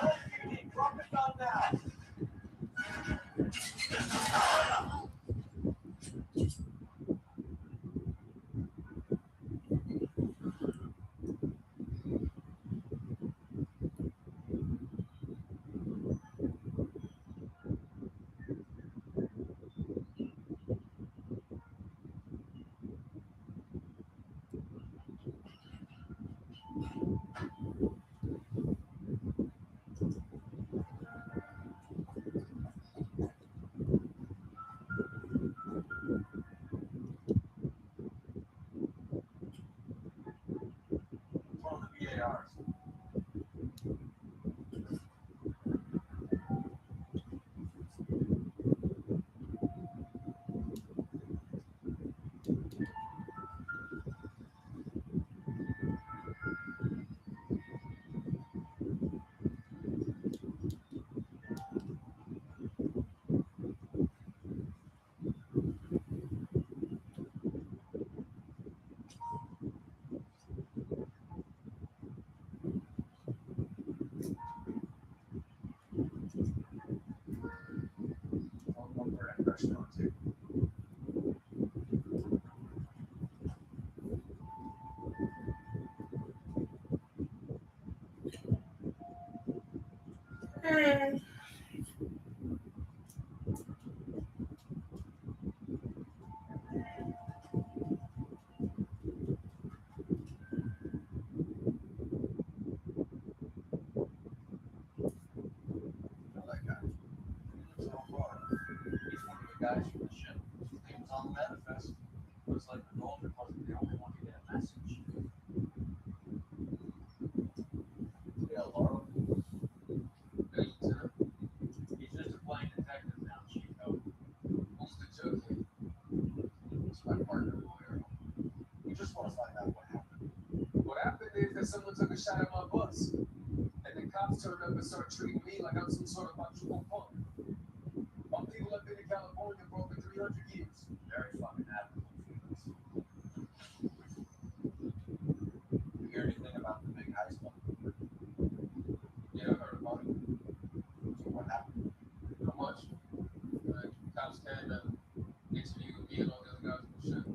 C: LAPD, drop the gun now. Throw the VARs. Phone number and restaurant too. Know that guy. So far, he's one of the guys from the ship. His name was on the manifest. Looks like the Golden wasn't the only one to get a message. Yeah, Laura. Hey, Lieutenant. He's just a plain detective now, Chico. Who's the joke? It's my partner, lawyer. We just want to find out what happened. What happened is that someone took a shot at my bus. And the cops turned up and started treating me like I'm some sort of macho punk. My people have been in California for over 300 years. Very fucking admirable feelings. You hear anything about the big heist? Yeah, I heard about it. So what happened? How much? Cops came and interviewed me and all the other guys on the ship.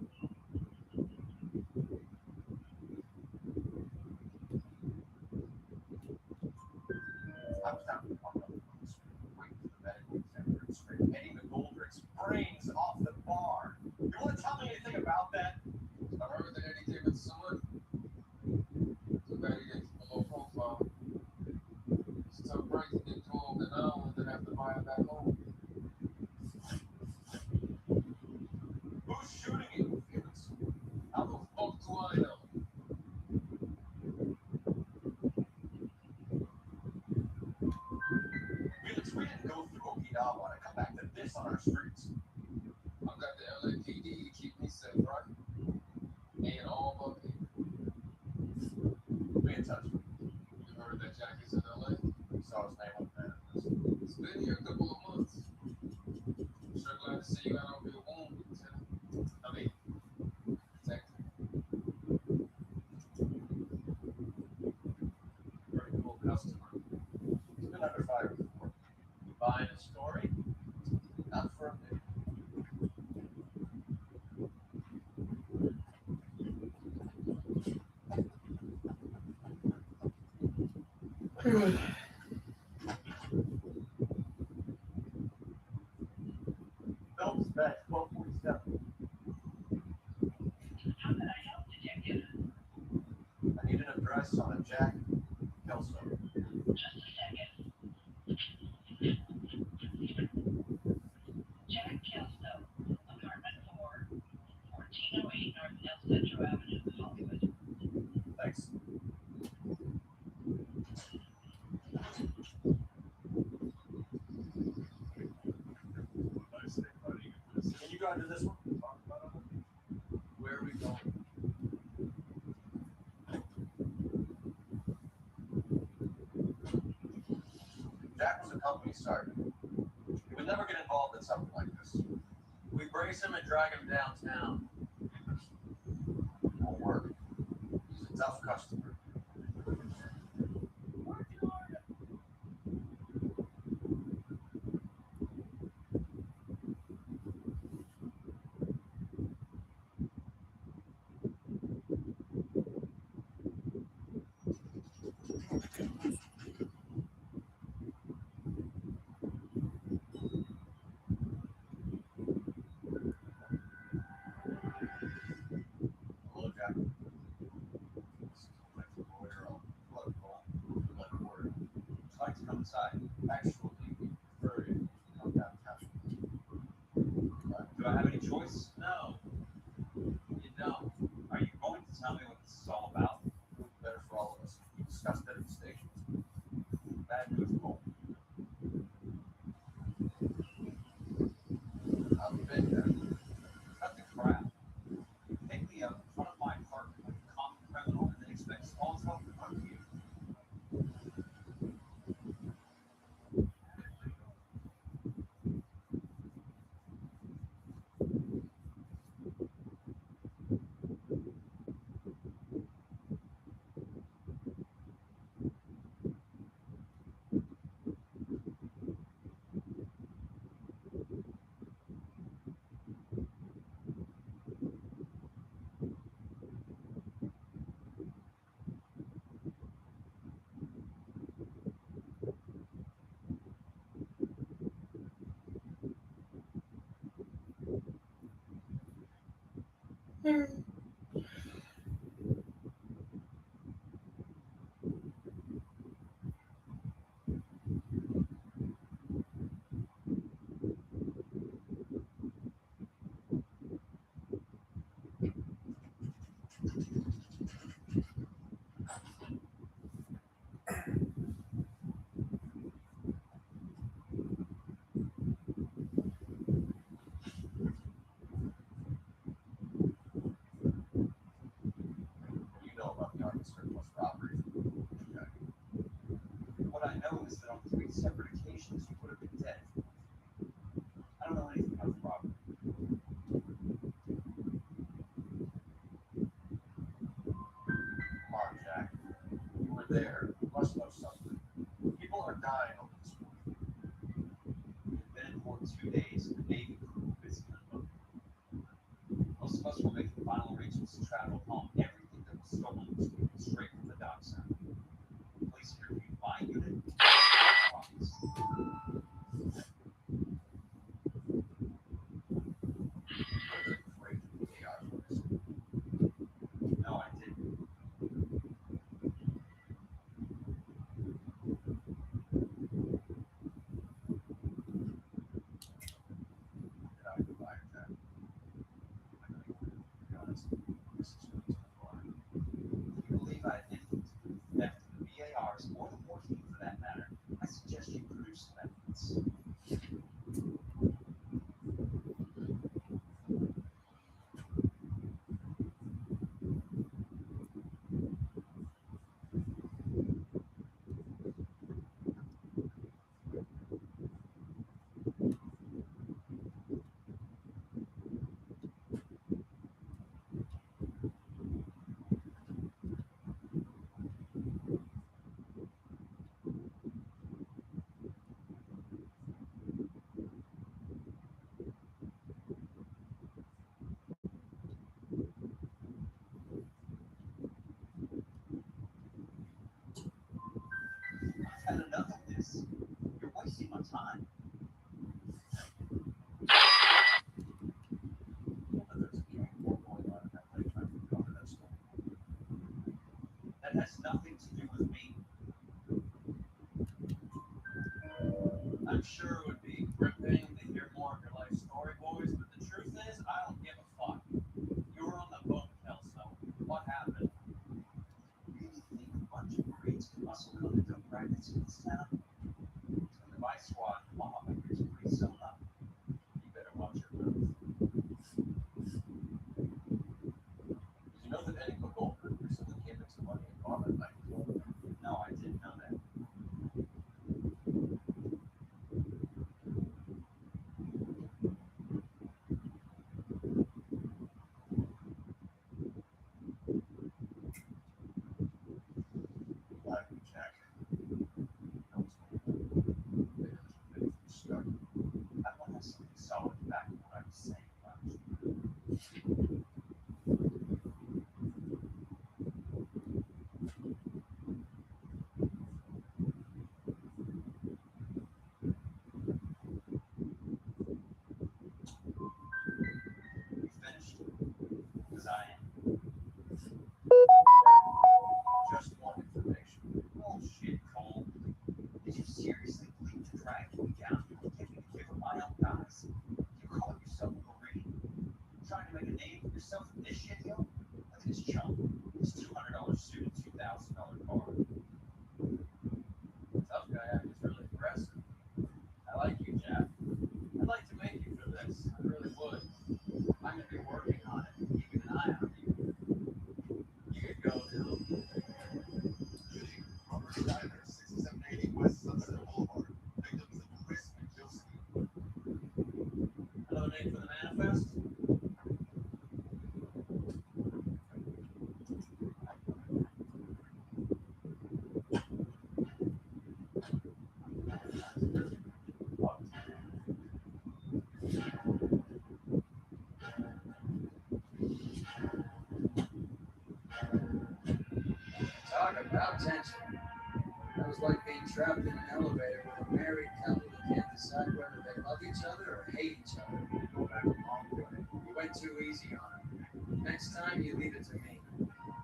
C: I was down to walk up on the street, waiting for the medical examiner to scrape Eddie McGoldrick's brains off the bar. You want to tell me anything about that? I heard that Eddie came into some money. Too bad he didn't keep a low profile. It's a tough break to get too old and now and then have to buy it back home. Who's shooting you, Felix? How the fuck do I know? Felix, we didn't go through Okinawa to come back to this on our streets. I've got the LAPD to keep me safe, right? And all my people. Be in touch. You heard that Jackie's in LA? Saw his name on the manifest. It's been here a couple of months. Sure glad to see you out of your wound, Lieutenant. I mean, detective. Pretty cool customer. He's been under fire before. You buying a story? Not for a minute. Phelps vet, 1247.
I: How can I help, detective?
C: I need an address on a Jack Kelso.
I: Just a second. Jack Kelso, apartment 4, 1408 North El Centro Avenue, Hollywood.
C: Thanks. Can you go into this one? Where are we going? Jack was a company sergeant. He would never get involved in something like this. We brace him and drag him downtown. Won't work. He's a tough customer. Hello, Jack. I'd like to come inside. Actually, we prefer if you come downtown. Do I have any choice? No. You don't. Are you going to tell me what this is all about? Better for all of us. We discussed it at the station. Bad news, Cole. I've been there. Cut the crap. Take me up in front of my apartment like a common criminal and then expect small talk in front of you. You know about the Army surplus robbery. Okay. What I know is that on 3 separate occasions you would have been dead. I don't know anything about the robbery. Come on, Jack. You were there. You must know something. People are dying over this one. We've been in for 2 days. The Navy crew busy unloading. Most of us were making final arrangements to travel home. Everything that was stolen was taken straight from the dockside. Place here to my unit. Copies. Afraid of the AR first. No, I didn't. Did I goodbye, Jack? I know you wanted to be honest. This is really too far. If you believe I had anything to do with the theft of the VARs or the morphine for that matter, I suggest you produce some evidence. I've had enough of this. You're wasting my time. That has nothing to do with me. I'm sure it would be gripping to hear more of your life story, boys, but the truth is, I don't give a fuck. You were on the boat, Kelso. What happened?
D: You really think a bunch of Marines can muscle come into practice in this town?
C: In my squad, all of it is pretty sewn up. You better watch your mouth. Did you know that Eddie Goldberg recently came into money and bought that night? No, I didn't know that. Glad you, Jack. That was cool. Start. I want to have something solid back in what I was saying about you. You finished? Because I am. Just one information. Bullshit, Cole. Did you seriously believe to drag me down here and get me to give up my own guys? You call yourself a Marine? Trying to make a name for yourself in this shit, yo? Look at this chump. His $200 suit and $2,000 car. Tough guy act is really aggressive. I like you, Jack. I'd like to make you for this. I really would. I'm going to be working on it, keeping an eye on you. You could go now.
J: Robert Diner, 6780 West Sunset Boulevard. Victims of Chris McJoseph.
C: Another name for the manifest?
E: Talk about tension. That was like being trapped in an elevator with a married couple who can't decide whether they love each other or hate each other.
J: Go back a long way.
E: You went too easy on him. Next time, you leave it to me.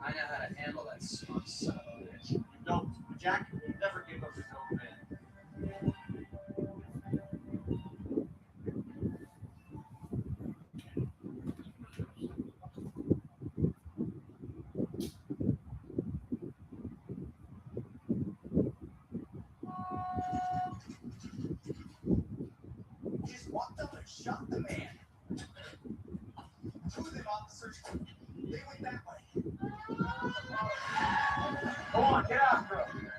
E: I know how to handle that smart son of a bitch.
C: You don't. Jack never gave up his own man.
J: Just walked up and shot the man. Two of them officers, they went that way.
G: Go on, get after him.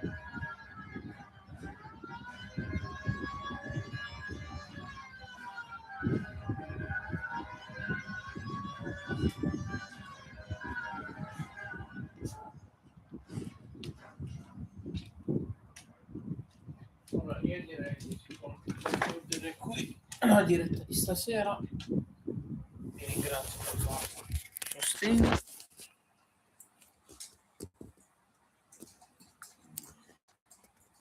F: Allora, io direi che si può concludere qui la diretta di stasera. Vi ringrazio per il vostro sostegno.